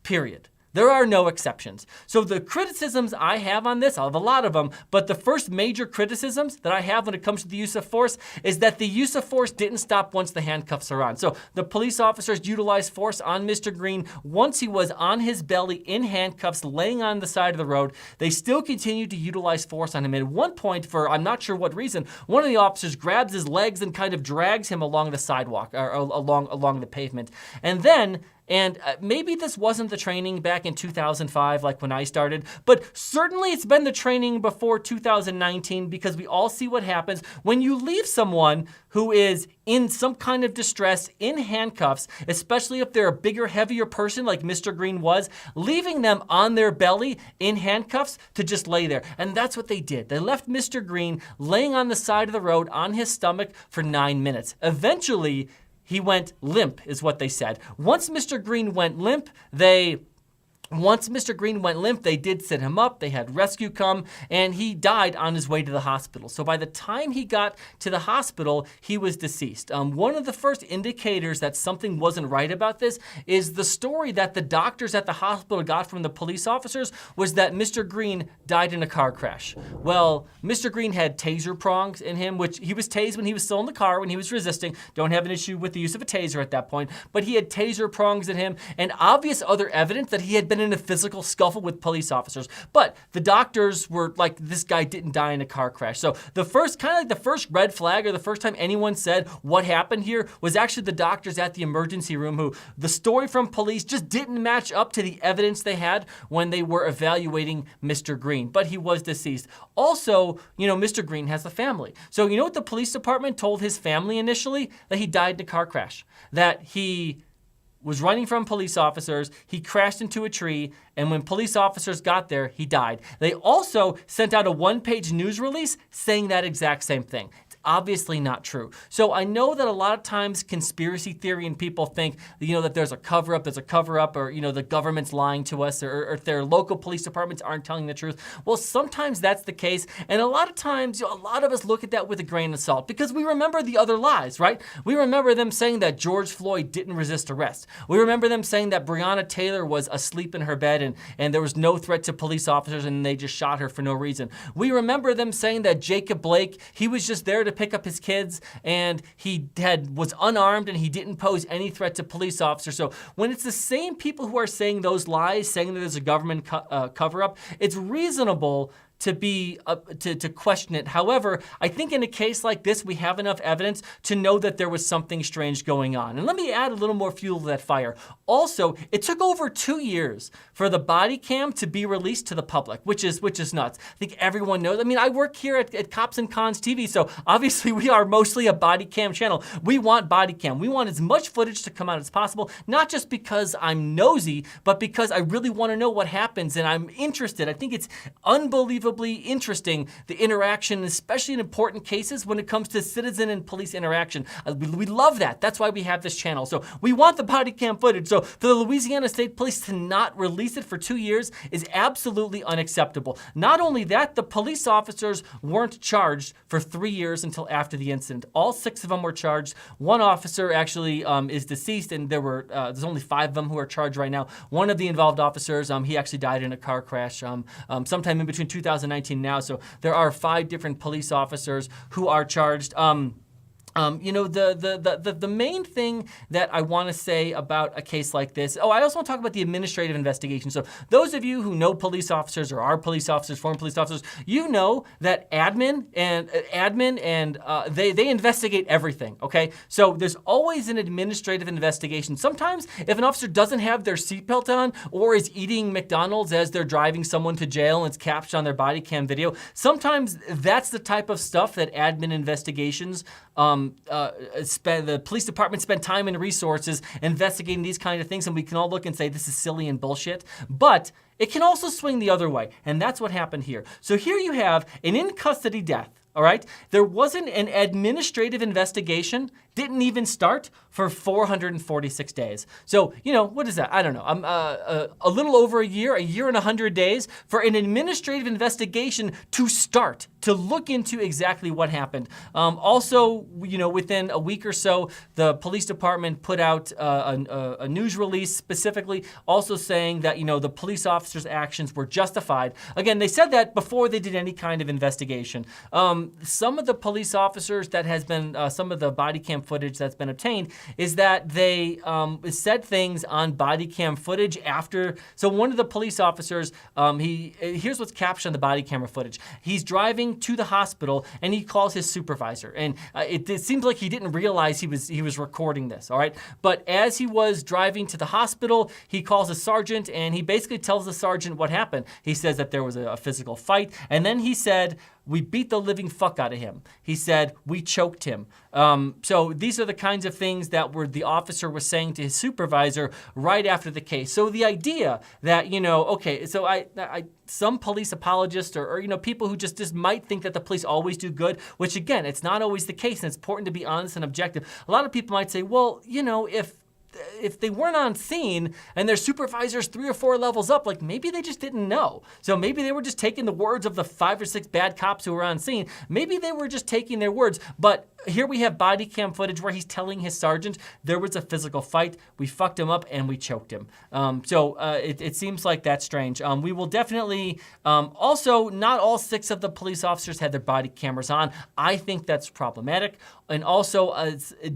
period. There are no exceptions. So the criticisms I have on this, I have a lot of them, but the first major criticisms that I have when it comes to the use of force is that the use of force didn't stop once the handcuffs are on. So the police officers utilized force on Mr. Green once he was on his belly in handcuffs, laying on the side of the road. They still continued to utilize force on him. At one point, for I'm not sure what reason, one of the officers grabs his legs and kind of drags him along the sidewalk, or along the pavement. And maybe this wasn't the training back in 2005, like when I started, but certainly it's been the training before 2019, because we all see what happens when you leave someone who is in some kind of distress in handcuffs, especially if they're a bigger, heavier person like Mr. Green was, leaving them on their belly in handcuffs to just lay there. And that's what they did. They left Mr. Green laying on the side of the road on his stomach for 9 minutes. Eventually, he went limp, is what they said. Once Mr. Green went limp, they did sit him up, they had rescue come, and he died on his way to the hospital. So by the time he got to the hospital, he was deceased. One of the first indicators that something wasn't right about this is the story that the doctors at the hospital got from the police officers was that Mr. Green died in a car crash. Well, Mr. Green had taser prongs in him, which he was tased when he was still in the car, when he was resisting. Don't have an issue with the use of a taser at that point, but he had taser prongs in him and obvious other evidence that he had been in a physical scuffle with police officers. But the doctors were like, this guy didn't die in a car crash. So the first, kind of like the first red flag, or the first time anyone said what happened here, was actually the doctors at the emergency room, who the story from police just didn't match up to the evidence they had when they were evaluating Mr. Green. But he was deceased. Also, Mr. Green has a family. So you know what the police department told his family initially? That he died in a car crash. That he was running from police officers, he crashed into a tree, and when police officers got there, he died. They also sent out a one-page news release saying that exact same thing. It's obviously not true. So I know that a lot of times conspiracy theory and people think, that there's a cover-up, or, the government's lying to us, or if their local police departments aren't telling the truth. Well, sometimes that's the case, and a lot of times, a lot of us look at that with a grain of salt because we remember the other lies, right? We remember them saying that George Floyd didn't resist arrest. We remember them saying that Breonna Taylor was asleep in her bed and there was no threat to police officers and they just shot her for no reason. We remember them saying that Jacob Blake, he was just there to pick up his kids and he was unarmed and he didn't pose any threat to police officers. So when it's the same people who are saying those lies, saying that there's a government cover-up, it's reasonable to question it. However, I think in a case like this, we have enough evidence to know that there was something strange going on. And let me add a little more fuel to that fire. Also, it took over 2 years for the body cam to be released to the public, which is nuts. I think everyone knows. I mean, I work here at Cops and Cons TV, so obviously we are mostly a body cam channel. We want body cam. We want as much footage to come out as possible, not just because I'm nosy, but because I really want to know what happens and I'm interested. I think it's unbelievably interesting, the interaction, especially in important cases when it comes to citizen and police interaction. We love that. That's why we have this channel. So we want the body cam footage. So for the Louisiana State Police to not release it for 2 years is absolutely unacceptable. Not only that, the police officers weren't charged for 3 years until after the incident. All 6 of them were charged. One officer actually is deceased, and there's only 5 of them who are charged right now. One of the involved officers, he actually died in a car crash sometime in between 2019 now. So there are 5 different police officers who are charged. The main thing that I want to say about a case like this, I also want to talk about the administrative investigation. So those of you who know police officers or are police officers, former police officers, you know that admin and they investigate everything, okay? So there's always an administrative investigation. Sometimes if an officer doesn't have their seatbelt on or is eating McDonald's as they're driving someone to jail and it's captured on their body cam video, sometimes that's the type of stuff that admin investigations the police department spent time and resources investigating these kind of things, and we can all look and say this is silly and bullshit. But it can also swing the other way, and that's what happened here. So here you have an in-custody death. All right, there wasn't an administrative investigation, didn't even start for 446 days. So, what is that? I don't know. A little over a year and 100 days for an administrative investigation to start, to look into exactly what happened. Also, within a week or so, the police department put out a news release specifically also saying that, the police officers' actions were justified. Again, they said that before they did any kind of investigation. Some of the police officers that has been, some of the body cam footage that's been obtained is that they said things on body cam footage after. So one of the police officers, here's what's captured on the body camera footage. He's driving to the hospital and he calls his supervisor. And it seems like he didn't realize he was recording this, all right? But as he was driving to the hospital, he calls a sergeant and he basically tells the sergeant what happened. He says that there was a physical fight. And then he said, "We beat the living fuck out of him." He said, "We choked him." So these are the kinds of things that the officer was saying to his supervisor right after the case. So the idea that, some police apologists or people who just might think that the police always do good, which again, it's not always the case, and it's important to be honest and objective. A lot of people might say, well, if they weren't on scene and their supervisor's 3 or 4 levels up, like maybe they just didn't know. So maybe they were just taking the words of the 5 or 6 bad cops who were on scene. Maybe they were just taking their words. But here we have body cam footage where he's telling his sergeant there was a physical fight, we fucked him up, and we choked him. It seems like that's strange. We will definitely, also, not all 6 of the police officers had their body cameras on. I think that's problematic. And also,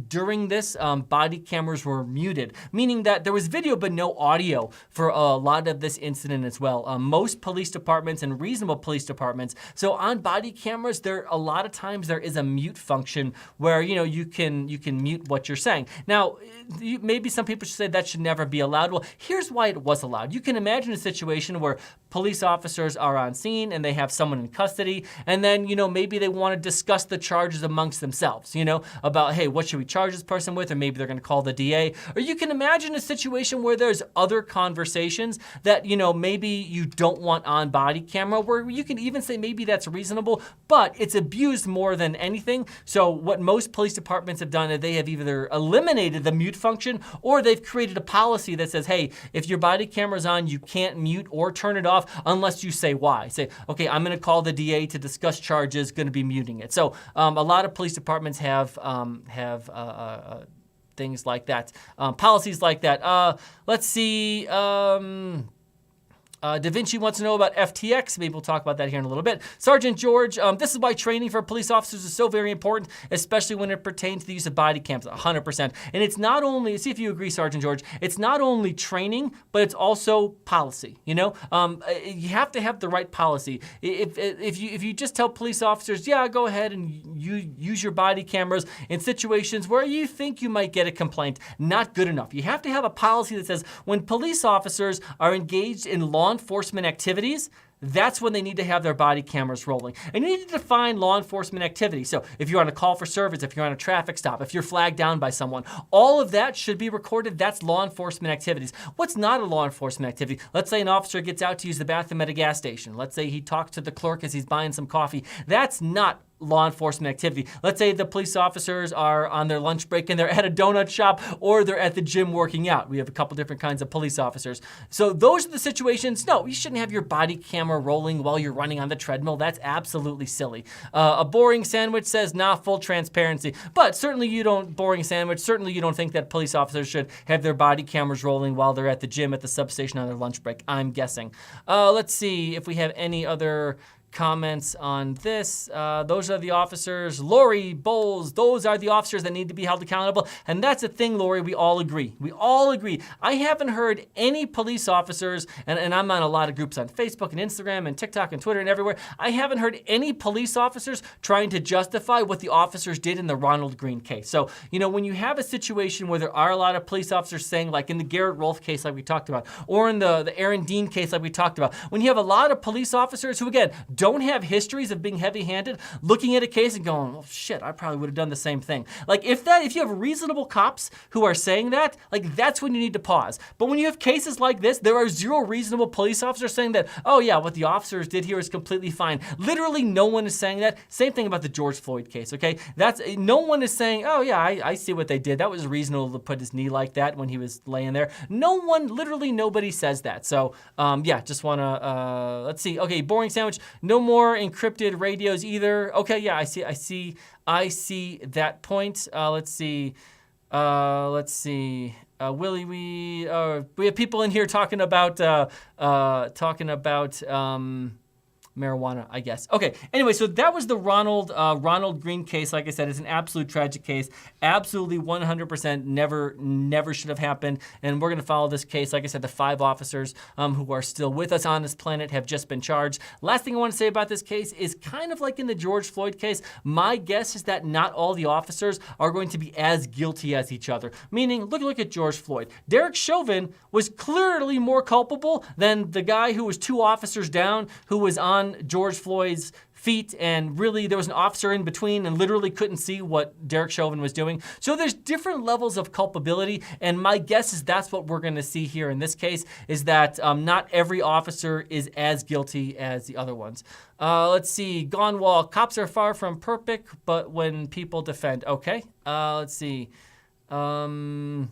during this, body cameras were muted, meaning that there was video but no audio for a lot of this incident as well. Most police departments and reasonable police departments, so on body cameras, a lot of times there is a mute function where you can mute what you're saying. Now, maybe some people should say that should never be allowed. Well, here's why it was allowed. You can imagine a situation where police officers are on scene and they have someone in custody, and then maybe they want to discuss the charges amongst themselves, about, hey, what should we charge this person with? Or maybe they're going to call the DA. Or you can imagine a situation where there's other conversations that maybe you don't want on body camera, where you can even say maybe that's reasonable, but it's abused more than anything. So what most police departments have done is they have either eliminated the mute function, or they've created a policy that says, hey, if your body camera's on, you can't mute or turn it off unless you say why. Say, okay, I'm going to call the DA to discuss charges, going to be muting it. So a lot of police departments have things like that, policies like that. Let's see. Da Vinci wants to know about FTX. Maybe we'll talk about that here in a little bit. Sergeant George, this is why training for police officers is so very important, especially when it pertains to the use of body cams, 100%. And it's not only, see if you agree, Sergeant George, it's not only training, but it's also policy. You have to have the right policy. If you just tell police officers, yeah, go ahead and you use your body cameras in situations where you think you might get a complaint, not good enough. You have to have a policy that says when police officers are engaged in law enforcement activities, that's when they need to have their body cameras rolling. And you need to define law enforcement activity. So if you're on a call for service, if you're on a traffic stop, if you're flagged down by someone, all of that should be recorded. That's law enforcement activities. What's not a law enforcement activity? Let's say an officer gets out to use the bathroom at a gas station. Let's say he talks to the clerk as he's buying some coffee. That's not law enforcement activity. Let's say the police officers are on their lunch break and they're at a donut shop, or they're at the gym working out. We have a couple different kinds of police officers. So those are the situations. No, you shouldn't have your body camera rolling while you're running on the treadmill. That's absolutely silly. A boring sandwich says, nah, full transparency. But certainly you don't, boring sandwich, certainly you don't think that police officers should have their body cameras rolling while they're at the gym, at the substation on their lunch break, I'm guessing. Let's see if we have any other comments on this. Those are the officers. Lori Bowles, those are the officers that need to be held accountable. And that's a thing, Lori, we all agree. We all agree. I haven't heard any police officers, and I'm on a lot of groups on Facebook and Instagram and TikTok and Twitter and everywhere. I haven't heard any police officers trying to justify what the officers did in the Ronald Green case. So, when you have a situation where there are a lot of police officers saying, like in the Garrett Rolfe case like we talked about, or in the Aaron Dean case like we talked about, when you have a lot of police officers who, again, don't have histories of being heavy-handed, looking at a case and going, well, shit, I probably would have done the same thing. Like if you have reasonable cops who are saying that, like that's when you need to pause. But when you have cases like this, there are zero reasonable police officers saying that, oh yeah, what the officers did here is completely fine. Literally no one is saying that. Same thing about the George Floyd case, okay? No one is saying, oh yeah, I see what they did. That was reasonable to put his knee like that when he was laying there. No one, literally nobody says that. So yeah, just wanna, let's see. Okay, boring sandwich, no more encrypted radios either. Okay, yeah, I see that point. Let's see. Willie, we have people in here talking about marijuana, I guess. Okay, anyway, so that was the Ronald Green case. Like I said, it's an absolute tragic case. Absolutely 100% never should have happened. And we're going to follow this case. Like I said, the 5 officers who are still with us on this planet have just been charged. Last thing I want to say about this case is kind of like in the George Floyd case, my guess is that not all the officers are going to be as guilty as each other. Meaning, look at George Floyd. Derek Chauvin was clearly more culpable than the guy who was 2 officers down, who was on George Floyd's feet, and really there was an officer in between and literally couldn't see what Derek Chauvin was doing. So there's different levels of culpability, and my guess is that's what we're going to see here in this case, is that not every officer is as guilty as the other ones. Let's see. Gonwall, cops are far from perfect, but when people defend. Okay. Let's see. Criminals,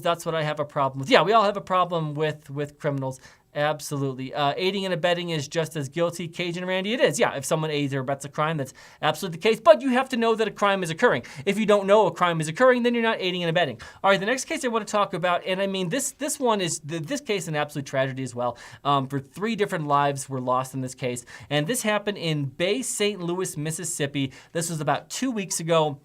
that's what I have a problem with. Yeah, we all have a problem with criminals. Absolutely. Aiding and abetting is just as guilty. Cajun Randy, it is. Yeah, if someone aids or abets a crime, that's absolutely the case. But you have to know that a crime is occurring. If you don't know a crime is occurring, then you're not aiding and abetting. All right, the next case I want to talk about, and I mean, this one is, this case is an absolute tragedy as well. For 3 different lives were lost in this case. And this happened in Bay St. Louis, Mississippi. This was about 2 weeks ago.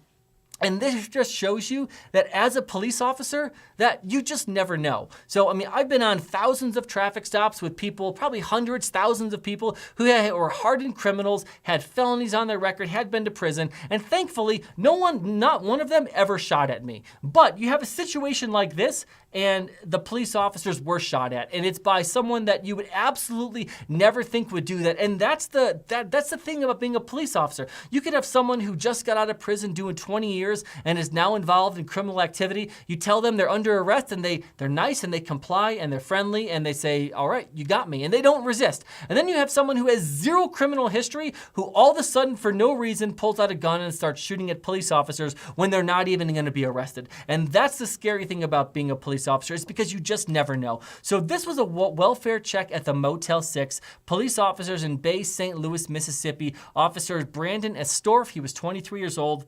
And this just shows you that as a police officer, that you just never know. So, I mean, I've been on thousands of traffic stops with people, probably hundreds, thousands of people who were hardened criminals, had felonies on their record, had been to prison, and thankfully, not one of them ever shot at me. But you have a situation like this, and the police officers were shot at, and it's by someone that you would absolutely never think would do that. And that's the thing about being a police officer. You could have someone who just got out of prison doing 20 years and is now involved in criminal activity. You tell them they're under arrest, and they're nice, and they comply, and they're friendly, and they say, all right, you got me, and they don't resist. And then you have someone who has zero criminal history who all of a sudden, for no reason, pulls out a gun and starts shooting at police officers when they're not even going to be arrested. And that's the scary thing about being a police officer, is because you just never know. So this was a welfare check at the Motel 6. Police officers in Bay St. Louis, Mississippi. Officers Brandon Estorff, he was 23 years old,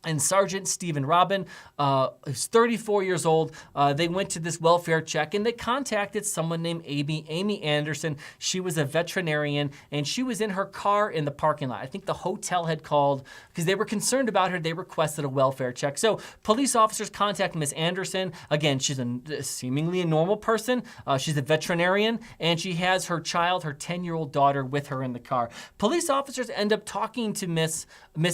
and Sergeant Stephen Robin, who's 34 years old. They went to this welfare check, and they contacted someone named Amy Anderson. She was a veterinarian, and she was in her car in the parking lot. I think the hotel had called because they were concerned about her. They requested a welfare check. So police officers contact Miss Anderson. Again, she's seemingly a normal person. She's a veterinarian, and she has her child, her 10-year-old daughter, with her in the car. Police officers end up talking to Miss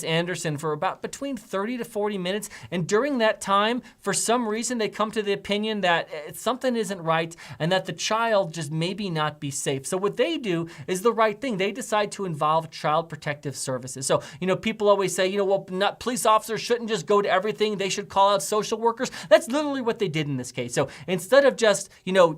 Anderson for about between 30 to 40 minutes. And during that time, for some reason, they come to the opinion that something isn't right and that the child just maybe not be safe. So what they do is the right thing. They decide to involve Child Protective Services. So, people always say, police officers shouldn't just go to everything. They should call out social workers. That's literally what they did in this case. So instead of just,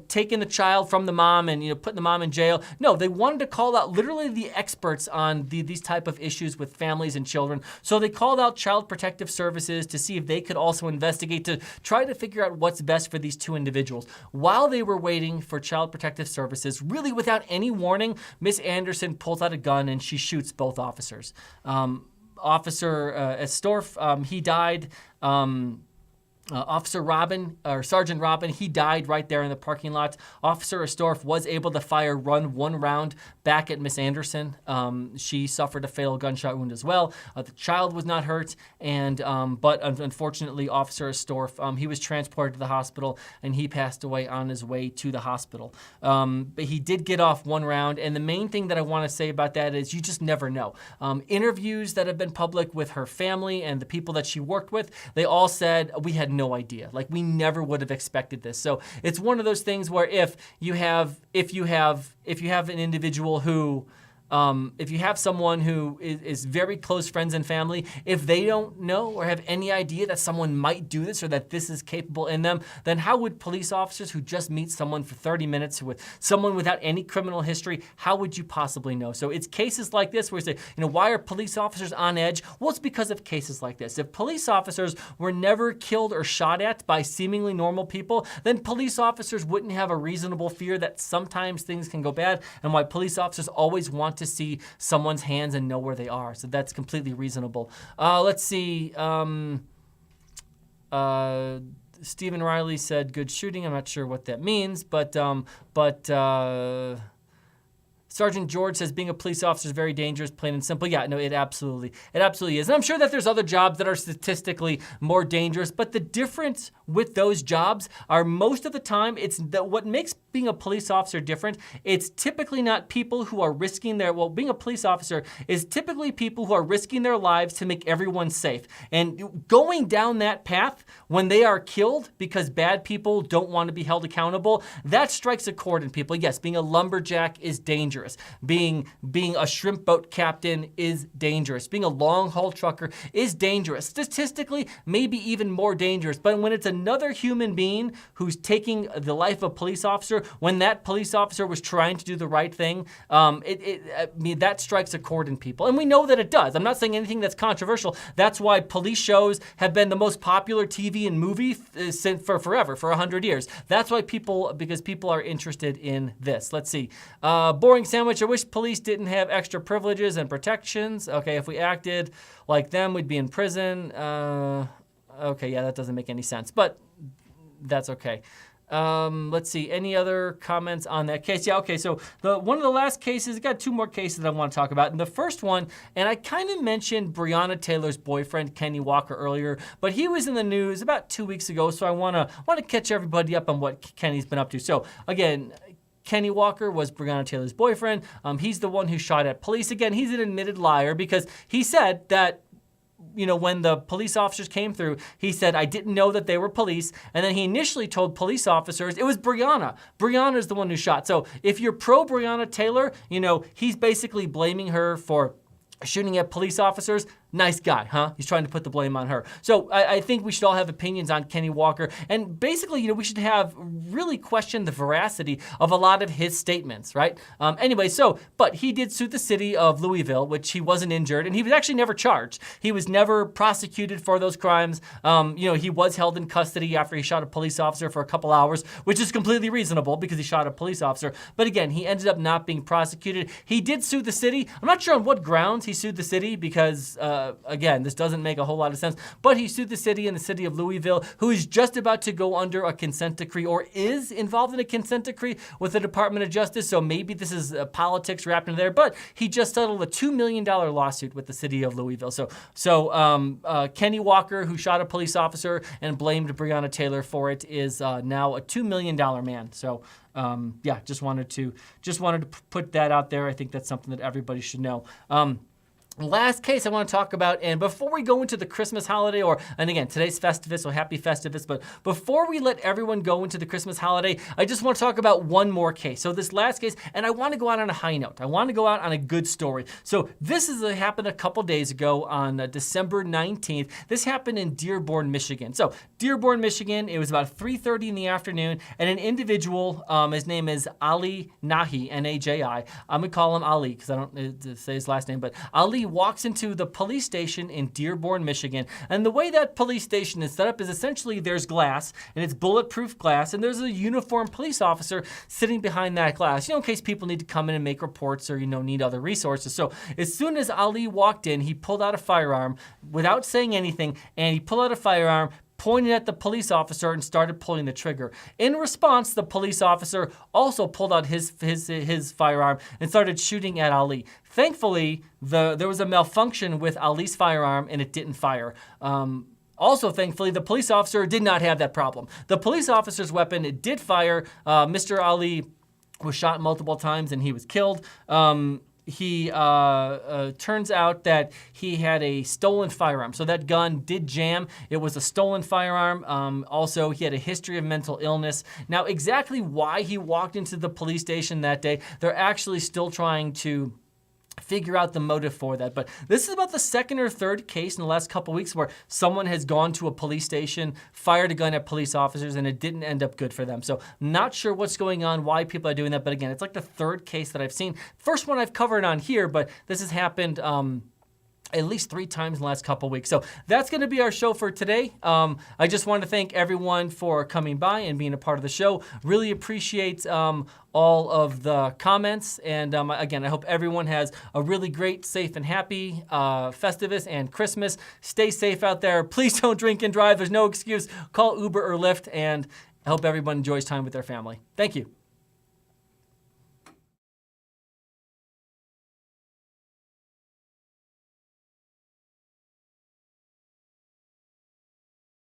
taking the child from the mom and, putting the mom in jail, no, they wanted to call out literally the experts on these type of issues with families and children. So they called out Child Protective Services to see if they could also investigate to try to figure out what's best for these two individuals. While they were waiting for Child Protective Services, really without any warning, Miss Anderson pulls out a gun and she shoots both officers. Officer Estorff, he died. Officer Robin, or Sergeant Robin, he died right there in the parking lot. Officer Estorff was able to run one round back at Miss Anderson. She suffered a fatal gunshot wound as well. The child was not hurt, but unfortunately, Officer Estorff, he was transported to the hospital, and he passed away on his way to the hospital. But he did get off one round, and the main thing that I want to say about that is you just never know. Interviews that have been public with her family and the people that she worked with, they all said, we had no idea. Like, we never would have expected this. So it's one of those things where if you have an individual who if you have someone who is very close friends and family, if they don't know or have any idea that someone might do this or that this is capable in them, then how would police officers who just meet someone for 30 minutes with someone without any criminal history, how would you possibly know? So it's cases like this where you say, why are police officers on edge? Well, it's because of cases like this. If police officers were never killed or shot at by seemingly normal people, then police officers wouldn't have a reasonable fear that sometimes things can go bad, and why police officers always want to see someone's hands and know where they are. So that's completely reasonable. Let's see. Stephen Riley said good shooting. I'm not sure what that means, but Sergeant George says being a police officer is very dangerous, plain and simple. Yeah, no, it absolutely is. And I'm sure that there's other jobs that are statistically more dangerous, but the difference with those jobs are most of the time, it's that what makes being a police officer different, it's typically not people who are risking being a police officer is typically people who are risking their lives to make everyone safe. And going down that path when they are killed because bad people don't want to be held accountable, that strikes a chord in people. Yes, being a lumberjack is dangerous. Being a shrimp boat captain is dangerous. Being a long haul trucker is dangerous. Statistically, maybe even more dangerous. But when it's another human being who's taking the life of a police officer, when that police officer was trying to do the right thing, that strikes a chord in people. And we know that it does. I'm not saying anything that's controversial. That's why police shows have been the most popular TV and movie since for forever, for 100 years. That's why because people are interested in this. Let's see. Boring Sandwich, I wish police didn't have extra privileges and protections. Okay, if we acted like them, we'd be in prison. Okay, yeah, that doesn't make any sense, but that's okay. Let's see. Any other comments on that case? Yeah, okay. So one of the last cases, I got two more cases that I want to talk about. And the first one, and I kind of mentioned Breonna Taylor's boyfriend, Kenny Walker, earlier, but he was in the news about 2 weeks ago. So I want to catch everybody up on what Kenny's been up to. So again, Kenny Walker was Breonna Taylor's boyfriend. He's the one who shot at police. Again, he's an admitted liar because he said that, you know, when the police officers came through, he said, I didn't know that they were police. And then he initially told police officers it was Breonna. Breonna is the one who shot. So if you're pro Breonna Taylor, you know, he's basically blaming her for shooting at police officers. Nice guy, huh? He's trying to put the blame on her. So I think we should all have opinions on Kenny Walker. And basically, you know, we should have really questioned the veracity of a lot of his statements, right? Anyway, but he did sue the city of Louisville, which he wasn't injured, and he was actually never charged. He was never prosecuted for those crimes. You know, he was held in custody after he shot a police officer for a couple hours, which is completely reasonable because he shot a police officer. But again, he ended up not being prosecuted. He did sue the city. I'm not sure on what grounds he sued the city because, again, this doesn't make a whole lot of sense, but he sued the city and the city of Louisville, who is just about to go under a consent decree or is involved in a consent decree with the Department of Justice. So maybe this is politics wrapped in there, but he just settled a $2 million lawsuit with the city of Louisville. So Kenny Walker, who shot a police officer and blamed Breonna Taylor for it, is now a $2 million man. So yeah, just wanted to put that out there. I think that's something that everybody should know. Last case I want to talk about, and before we go into the Christmas holiday, and again, today's Festivus, so happy Festivus, but before we let everyone go into the Christmas holiday, I just want to talk about one more case. So this last case, and I want to go out on a high note. I want to go out on a good story. So this happened a couple days ago on December 19th. This happened in Dearborn, Michigan. So Dearborn, Michigan, it was about 3:30 in the afternoon, and an individual, his name is Ali Naji, N-A-J-I. I'm going to call him Ali because I don't say his last name, but Ali walks into the police station in Dearborn, Michigan. And the way that police station is set up is essentially there's glass, and it's bulletproof glass, and there's a uniformed police officer sitting behind that glass, you know, in case people need to come in and make reports or, you know, need other resources. So as soon as Ali walked in, he pulled out a firearm without saying anything, and he pulled out a firearm, pointed at the police officer, and started pulling the trigger. In response, the police officer also pulled out his firearm and started shooting at Ali. Thankfully, there was a malfunction with Ali's firearm, and it didn't fire. Also, thankfully, the police officer did not have that problem. The police officer's weapon did fire. Mr. Ali was shot multiple times, and he was killed. He turns out that he had a stolen firearm. So that gun did jam. It was a stolen firearm. Also, he had a history of mental illness. Now, exactly why he walked into the police station that day, they're actually still trying to figure out the motive for that. But this is about the second or third case in the last couple of weeks where someone has gone to a police station, fired a gun at police officers, and it didn't end up good for them. So not sure what's going on, why people are doing that. But again, it's like the third case that I've seen. First one I've covered on here, but this has happened at least 3 times in the last couple of weeks. So that's going to be our show for today. I just want to thank everyone for coming by and being a part of the show. Really appreciate all of the comments. And again, I hope everyone has a really great, safe, and happy Festivus and Christmas. Stay safe out there. Please don't drink and drive. There's no excuse. Call Uber or Lyft. And I hope everyone enjoys time with their family. Thank you.